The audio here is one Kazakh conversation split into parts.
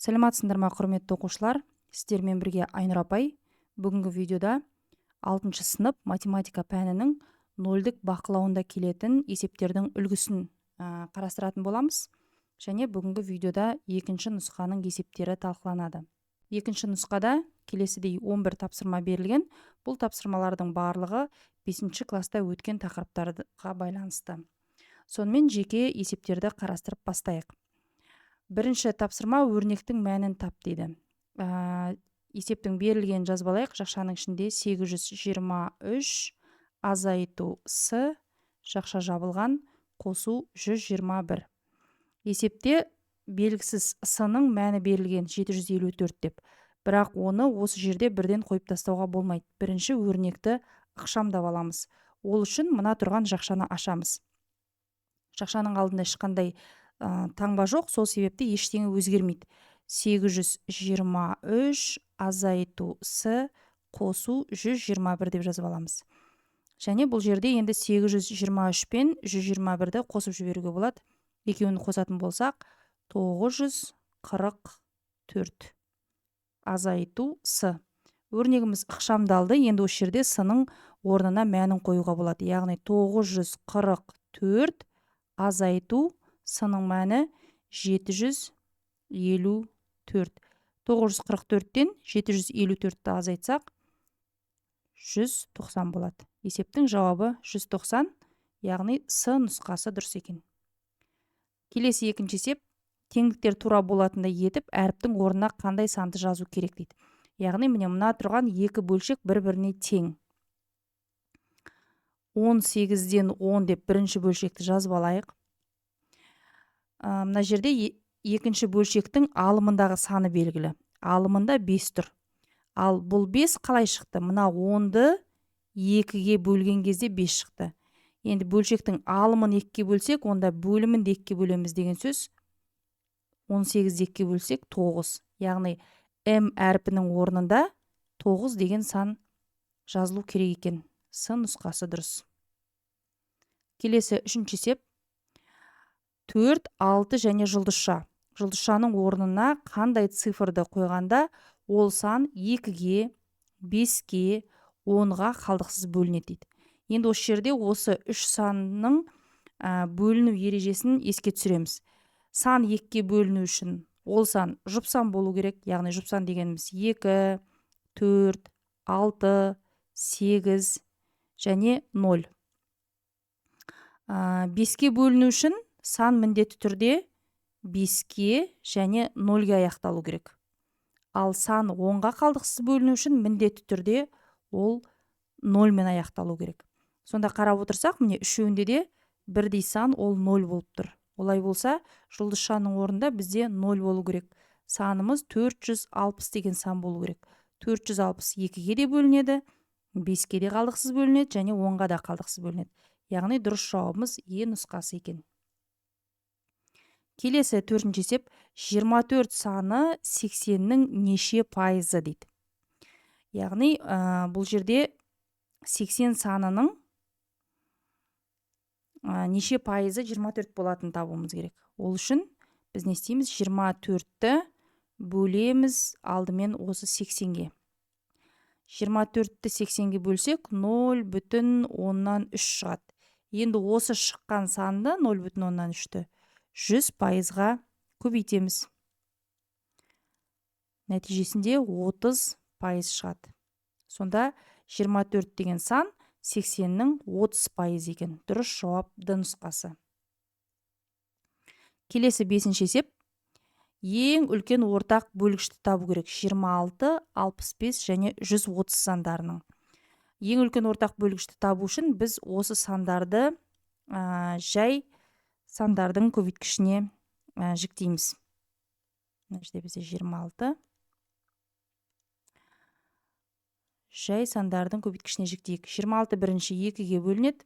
Сәлеметсіңдер ме, құрметті оқушылар? Сіздермен бірге Айнұр апай. Бүгінгі видеода 6 сынып математика пәнінің нөлдік бақылауында келетін есептердің үлгісін қарастыратын боламыз. Және бүгінгі видеода екінші нұсқаның есептері талқыланады. Екінші нұсқада келесідей 11 тапсырма берілген. Бұл тапсырмалардың барлығы 5 класста өткен тақырыптарға байланысты. Сонымен жеке есептерді қарастырып бастайық. Бірінші тапсырма өрнектің мәнін тап дейді. Есептің берілген жазбалайық. Жақшаның ішінде 823 азайту с, жақша жабылған, қосу 121. Есепте белгісіз с-ның мәні берілген 754 деп. Бірақ оны осы жерде бірден қойып тастауға болмайды. Бірінші өрнекті ықшамдап аламыз. Ол үшін мына тұрған жақшаны ашамыз. Жақшаның алдында ешқандай таңба жоқ, сол себепті ештеңе өзгермейді. 823 азайту с қосу 121 деп жазып аламыз. Және бұл жерде енді 823 пен 121-ді қосып жіберуге болады. Екеуін қосатын болсақ, 944 азайту с. Өрнегіміз ықшамдалды, енді осы жерде с-ның орнына мәнін қоюға болады. Яғни 944 азайту с-ның мәні 754. 944-тен 754-ті азайтсақ 190 болады. Есептің жауабы 190, яғни с нұсқасы дұрыс екен. Келесі екінші есеп, теңдіктер тура болатындай етіп, әріптің орнына қандай санды жазу керек дейді. Яғни мына тұрған екі бөлшек бір-біріне тең. 18-ден 10 деп бірінші бөлшекті жазып алайық. Мына жерде екінші бөлшектің алымындағы саны белгілі. Алымында 5 тұр. Ал бұл 5 қалай шықты? Мына 10-ды 2-ге бөлген кезде 5 шықты. Енді бөлшектің алымын 2-ге бөлсек, онда бөлімін 2-ге бөлеміз деген сөз. 18-ді 2-ге бөлсек 9. Яғни М әрпінің орнында 9 деген сан жазылу керек екен. С нұсқасы дұрыс. Келесі үшінші есеп. 4, 6 және жұлдызша. Жұлдызшаның орнына қандай цифрды қойғанда ол сан 2-ге, 5-ге, 10-ға қалдықсыз бөлінеді дейді. Енді осы жерде осы үш санның бөліну ережесін еске түсіреміз. Сан 2-ге бөліну үшін ол сан жұпсан болу керек. Яғни жұпсан дегеніміз 2, 4, 6, 8 және 0. 5-ге бөліну үшін сан міндетті түрде 5-ге және 0-ге аяқталу керек. Ал сан 10-ға қалдықсыз бөліну үшін міндетті түрде ол 0-мен аяқталу керек. Сонда қарап отырсақ, міне үшеуінде де бірдей сан ол 0 болып тұр. Олай болса, жұлдызшаның орнында бізде 0 болу керек. Санымыз 460 деген сан болу керек. 460 2-ге де бөлінеді, 5-ге де қалдықсыз бөлінеді және 10-ға да қалдықсыз бөлінеді. Яғни дұрыс жауабымыз Е нұсқасы екен. Келесі төртінші есеп, 24 саны 80-нің неше пайызы дейді. Яғни бұл жерде 80 санының неше пайызы 24 болатын табуымыз керек. Ол үшін біз не істейміз? 24-ті бөлеміз алдымен осы 80-ге. 24-ті 80-ге бөлсек 0,3 шығады. Енді осы шыққан санды 0,3-ті 100%-ға көбейтеміз. Нәтижесінде 30% шығады. Сонда 24 деген сан 80-нің 30% екен. Дұрыс жауап Д нұсқасы. Келесі 5-ші есеп. Ең үлкен ортақ бөлгішті табу керек. 26, 65 және 130 сандарының. Ең үлкен ортақ бөлгішті табу үшін біз осы сандарды жай сандардың көбейткішіне жіктейміз. Мына жерде бізде 26. Жай сандардың көбейткішіне жіктейік. 26 бірінші 2-ге бөлінеді.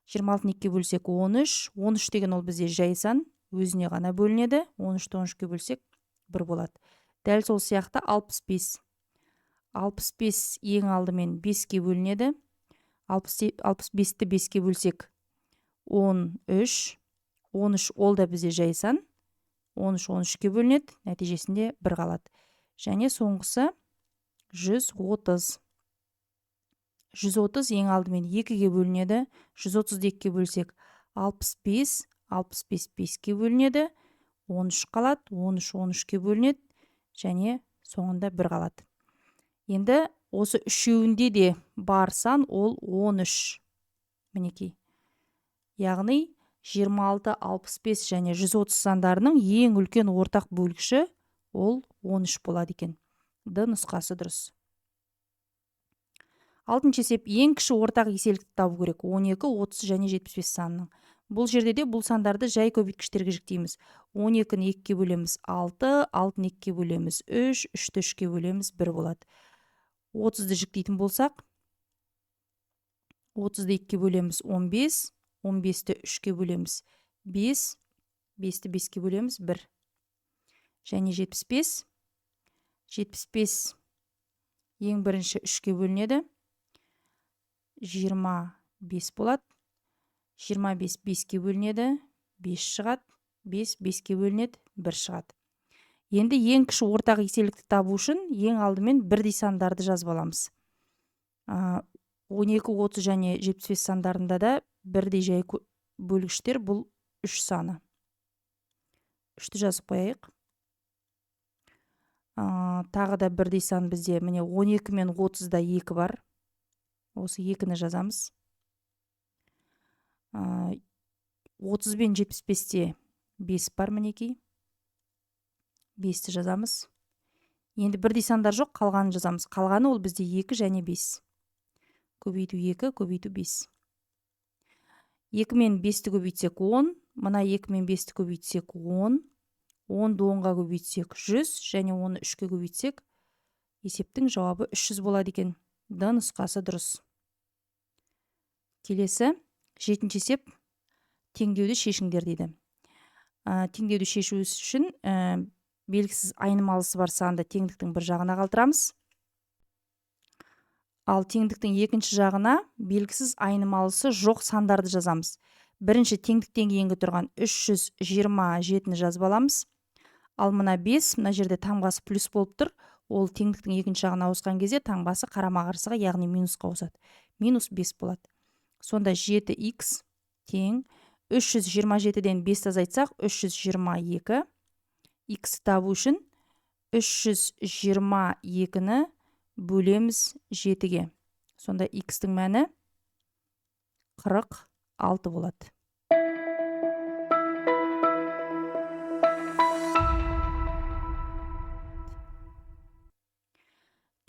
26-ны 2-ге бөлсек 13. 13 деген ол бізде жай сан. Өзіне ғана бөлінеді. 13-ті 13-ге бөлсек 1 болады. Дәл сол сияқты 65. 65 ең алдымен 5-ге бөлінеді. 65-ті 5-ге бөлсек 13. 13 ол да бізде жай сан. 13 13-ке бөлінеді, нәтижесінде 1 қалады. Және соңғысы 130. 130 ең алдымен 2-ге бөлінеді. 130-ды 2-ге бөлсек 65, 65 5-ке бөлінеді. 13 қалады, 13 13-ке бөлінеді. Және соңында 1 қалады. Енді осы үшеуінде де бар сан ол 13. Мінекей. Яғни 26, 65 және 130 сандарының ең үлкен ортақ бөлгіші ол 13 болады екен. Д нұсқасы дұрыс. 6-шы есеп, ең кіші ортақ еселікті табу керек. 12, 30 және 75 санының. Бұл жерде де бұл сандарды жай көбейткіштерге жіктейміз. 12-ні 2-ге бөлеміз 6, 6-ны 2-ге бөлеміз 3, 3-ті 3-ге бөлеміз 1 болады. 30-ды жіктейтін болсақ, 30-ды 2-ге бөлеміз 15, 15-ті 3-ге бөлеміз 5, 5-ті 5-ге бөлеміз 1. Және 75, 75 ең бірінші 3-ге бөлінеді. 25 болады. 25 5-ге бөлінеді. 5 шығады. 5 5-ге бөлінеді. 1 шығады. Енді ең кіші ортақ еселікті табу үшін ең алдымен бірдей сандарды жазып аламыз. 12, 30 және 75 сандарында да бірдей жай бөлгіштер бұл 3 саны. 3-ті жазып қояйық. Тағы да бірдей сан бізде міне 12 мен 30-да 2 бар. Осы 2-ні жазамыз. 30 бен 75-те 5 бар мінекей. 5-ті жазамыз. Енді бірдей сандар жоқ, қалғанын жазамыз. Қалғаны ол бізде 2 және 5. Көбейту 2, көбейту 5. 2 мен 5-ті көбейтсек 10, мына 2 мен 5-ті көбейтсек 10, 10-ды 10-ға көбейтсек 100, және 10-ны 3-ке көбейтсек, есептің жауабы 300 болады екен. Д нұсқасы дұрыс. Келесі, 7-ші есеп, теңдеуді шешіңдер дейді. Теңдеуді шешу үшін белгісіз айнымалысы бар санды теңдіктің бір жағына қалдырамыз. Ал теңдіктің екінші жағына белгісіз айнымалысы жоқ сандарды жазамыз. Бірінші теңдіктен кейінгі тұрған 327-ні жазып аламыз. Ал мына 5, мына жерде таңбасы плюс болып тұр. Ол теңдіктің екінші жағына ауысқан кезде таңбасы қарама-қарсыға, яғни минусқа ауысады. Минус 5 болады. Сонда 7х тең 327-ден 5 азайтсақ 322. Х табу үшін 322-ні бөлеміз 7-ге. Сонда х-тің мәні 46 болады.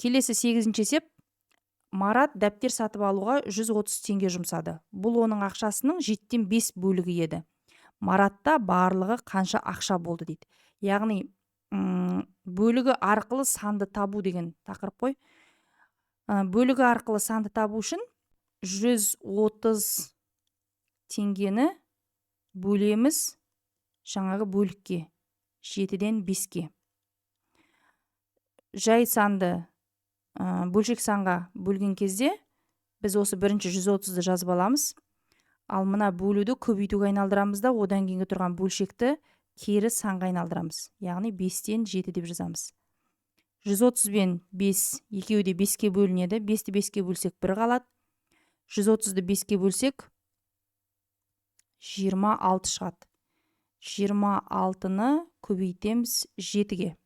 Келесі 8-ші есеп. Марат дәптер сатып алуға 130 теңге жұмсады. Бұл оның ақшасының 7-тен 5 бөлігі еді. Маратта барлығы қанша ақша болды дейді. Яғни бөлігі арқылы санды табу деген тақырып қой. Бөлігі арқылы санды табу үшін 130 теңгені бөлеміз жаңағы бөлікке, 7-ден 5-ке. Жай санды бөлшек санға бөлген кезде біз осы бірінші 130-ды жазып аламыз. Ал мына бөлуді көбейтуге айналдырамыз да, одан кейінгі тұрған бөлшекті кері санға айналдырамыз. Яғни 5-тен 7 деп жазамыз. 130 бен 5 екеуі де 5-ке бөлінеді. 5-ті 5-ке бөлсек 1 қалады. 130-ды 5-ке бөлсек 26 шығады. 26-ны көбейтеміз 7-ге.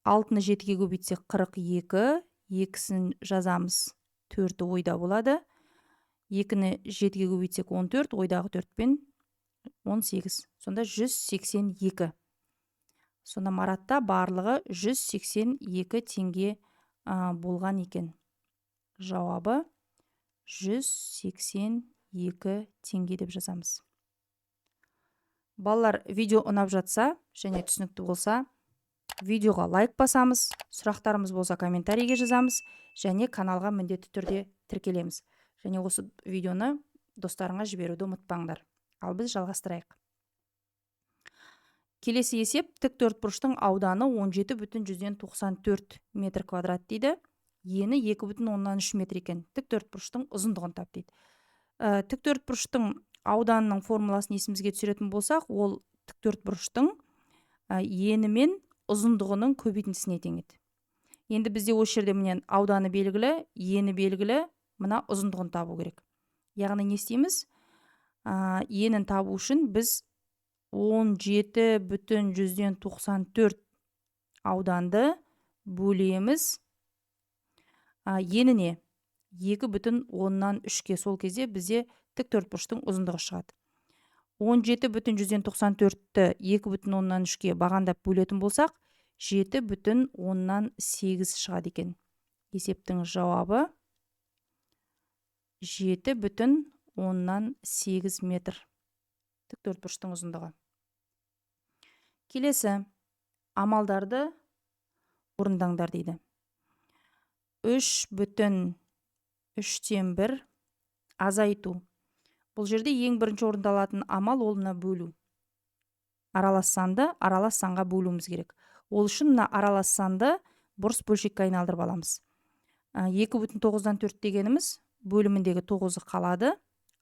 6-ны 7-ге көбейтсек 42, 2-сін жазамыз 4 ойда болады. 2-ні 7-ге көбейтсек 14, ойдағы 4 пен 18. Сонда 182. Сонда Маратта барлығы 182 теңге болған екен. Жауабы 182 теңге деп жазамыз. Балалар, видео ұнап жатса және түсінікті болса, видеоға лайк басамыз, сұрақтарымыз болса комментарийге жазамыз, және каналға міндетті түрде тіркелеміз. Және осы видеоны достарыңа жіберуді ұмытпаңдар. Ал біз жалғастырайық. Келесі есеп, тік төртбұрыштың ауданы 17,94 метр квадрат дейді. Ені 2,3 метр екен. Тік төртбұрыштың ұзындығын тап дейді. Тік төртбұрыштың ауданының формуласын есімізге түсіретін болсақ, ол тіктөртбұрыштың ені мен ұзындығының көбейтіндісіне тең еді. Енді бізде осы жерде міне ауданы белгілі, ені белгілі, мына ұзындығын табу керек. Яғни не істейміз? Енін табу үшін біз 17,94 ауданды бөлеміз еніне 2,3-ке. Сол кезде бізде тіктөртбұрыштың ұзындығы шығады. 17,94-ті 2,3-ке бағандап бөлетін болсақ, 7,8 шығады екен. Есептің жауабы 7,8 метр. Тіктөртбұрыштың ұзындығы. Келесі амалдарды орындаңдар дейді. 3,1 азайту. Бұл жерде ең бірінші орындалатын амал ол мына бөлу. Аралас санды аралас санға бөлуіміз керек. Ол үшін мына аралас санды бұрыс бөлшекке айналдырып аламыз. 2,9-4 дегеніміз бөліміндегі 9-ы қалады.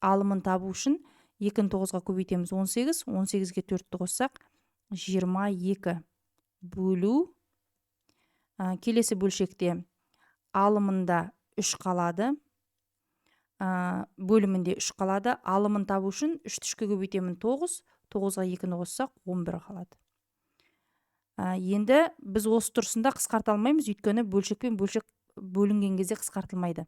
Алымын табу үшін 2-ні 9-ға көбейтеміз 18, 18-ге 4-ті қоссақ 22 бөлу. Келесі бөлшекте алымында 3 қалады. Бөлімінде 3 қалады. Алымын табу үшін 3-ті 3-ке көбейтемін 9, 9-ға 2-ні қоссақ 11 қалады. Енді біз осы тұрсында қысқарта алмаймыз, өйткені бөлшекпен бөлшек бөлінген кезде қысқартылмайды.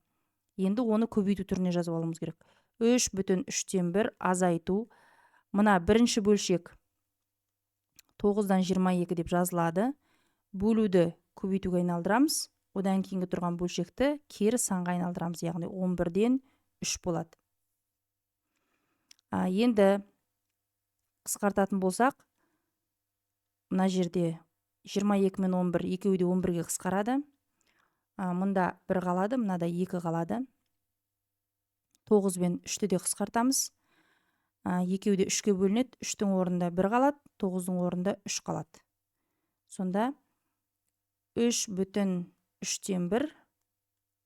Енді оны көбейту түріне жазып алуымыз керек. 3,1 азайту. Мына бірінші бөлшек 9-дан 22 деп жазылады. Бөлуді көбейтуге айналдырамыз. Одан кейінгі тұрған бөлшекті кері санға айналдырамыз, яғни 11-ден 3 болады. Енді қысқартатын болсақ, мына жерде 22 мен 11, екеуі де 11-ге қысқарады. Мұнда 1 қалады, мынада 2 қалады. 9 бен 3-ті де қысқартамыз. Екеуі де 3-ке бөлінеді, 3-тің орнында 1 қалады, 9-дың орнында 3 қалады. Сонда 3,1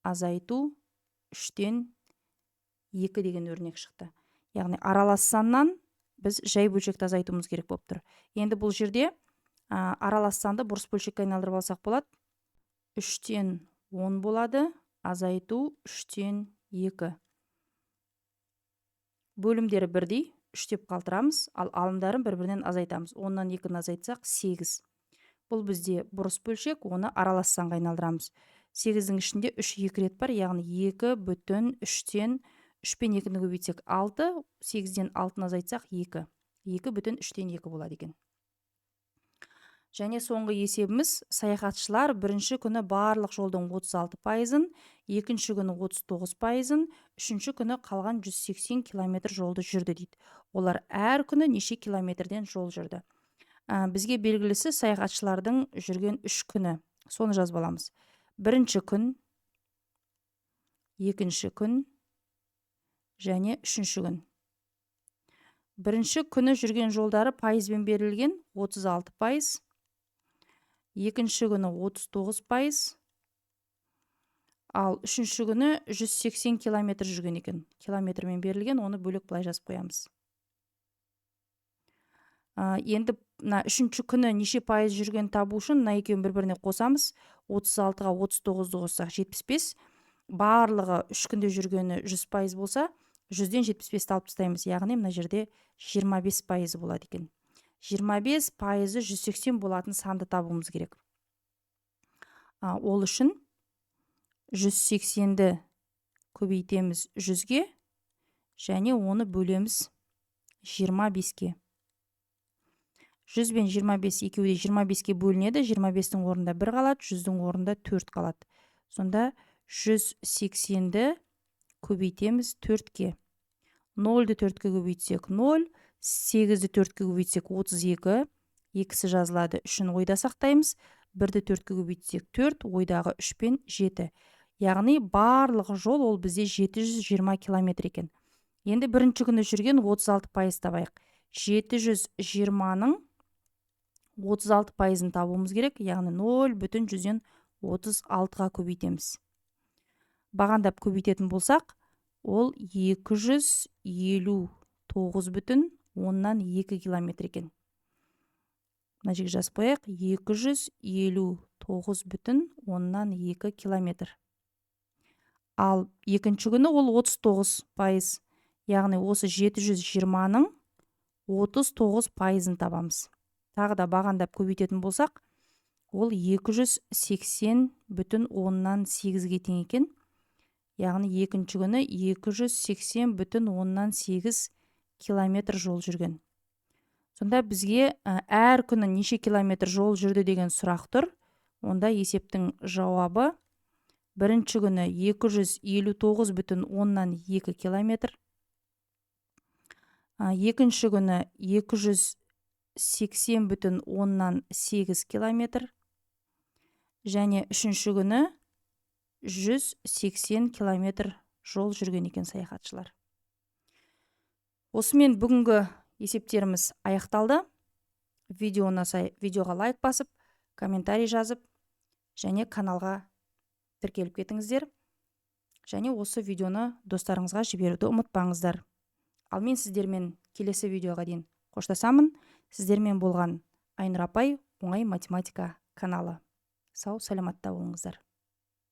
азайту 3-тен 2 деген өрнек шықты. Яғни аралас саннан біз жай бөлшекті азайтуымыз керек болып тұр. Енді бұл жерде аралас санды бұрыс бөлшекке айналдырып алсақ болады. 3-тен 10 болады, азайту 3-тен 2. Бөлімдері бірдей, 3 деп қалтырамыз, ал алымдарын бір-бірінен азайтамыз. 10-нан 2-ні азайтсақ 8. Бұл бізде бұрыс бөлшек, оны аралас санға айналдырамыз. 8-дің ішінде 3 2 рет бар, яғни 2,3-тен 3 пен 2-ні көбейтсек 6, 8-ден 6-ны азайтсақ 2. 2,3-тен 2 болады екен. Және соңғы есебіміз, саяхатшылар бірінші күні барлық жолдың 36%-ын, екінші күні 39%-ын, үшінші күні қалған 180 километр жолды жүрді дейді. Олар әр күні неше километрден жол жүрді. Бізге белгілісі саяхатшылардың жүрген 3 күні. Соны жазып аламыз. Бірінші күн, екінші күн және үшінші күн. Бірінші күні жүрген жолдары пайызбен берілген 36%. Екінші күні 39%, ал үшінші күні 180 километр жүрген екен. Километрмен берілген, оны бөлек былай жазып қоямыз. Енді үшінші күні неше пайыз жүрген табу үшін мына екеуін бір-біріне қосамыз. 36-ға 39-ды қоссақ 75. Барлығы 3 күнде жүргені 100% болса, 100-ден 75-ті алып тастаймыз. Яғни мына жерде 25% болады екен. 25% 180 болатын санды табуымыз керек. Ол үшін 180-ді көбейтеміз 100-ге және оны бөлеміз 25-ке. 100 бен 25 екеуі де 25-ке бөлінеді. 25-тің орнында 1 қалады, 100-дің орнында 4 қалады. Сонда 180-ді көбейтеміз 4-ке. 0-ді 4-ке көбейтсек 0, 8-ді 4-ке көбейтсек 32, 2-сі жазылады, 3-ін ойда сақтаймыз. 1-ді 4-ке көбейтсек 4, ойдағы 3 пен 7. Яғни барлығы жол ол бізде 720 километр екен. Енді бірінші күні жүрген 36% табайық. 720-ның 36%-ын табуымыз керек, яғни 0,136-ға көбейтеміз. Бағандап көбейтетін болсақ, ол 259,2 километр екен. мына жерге жазып қояйық. 259,2 километр. Ал екінші күні ол 39%. Яғни осы 720-ның 39%-ын табамыз. Тағы да бағандап көбейтетін болсақ, ол 280,8-ге тең екен. Яғни екінші күні 280,8 километр жол жүрген. Сонда бізге әр күні неше километр жол жүрді деген сұрақ тұр. Онда есептің жауабы бірінші күні 259,2 километр. Екінші күні 280,8 километр. Және үшінші күні 180 километр жол жүрген екен саяхатшылар. Осымен бүгінгі есептеріміз аяқталды. Видео ұнаса видеоға лайк басып, комментарий жазып, және каналға тіркеліп кетіңіздер. Және осы видеоны достарыңызға жіберуді ұмытпаңыздар. Ал мен сіздермен келесі видеоға дейін қоштасамын. Сіздермен болған Айнұр апай оңай математика каналы. Сау, саламатта болыңыздар.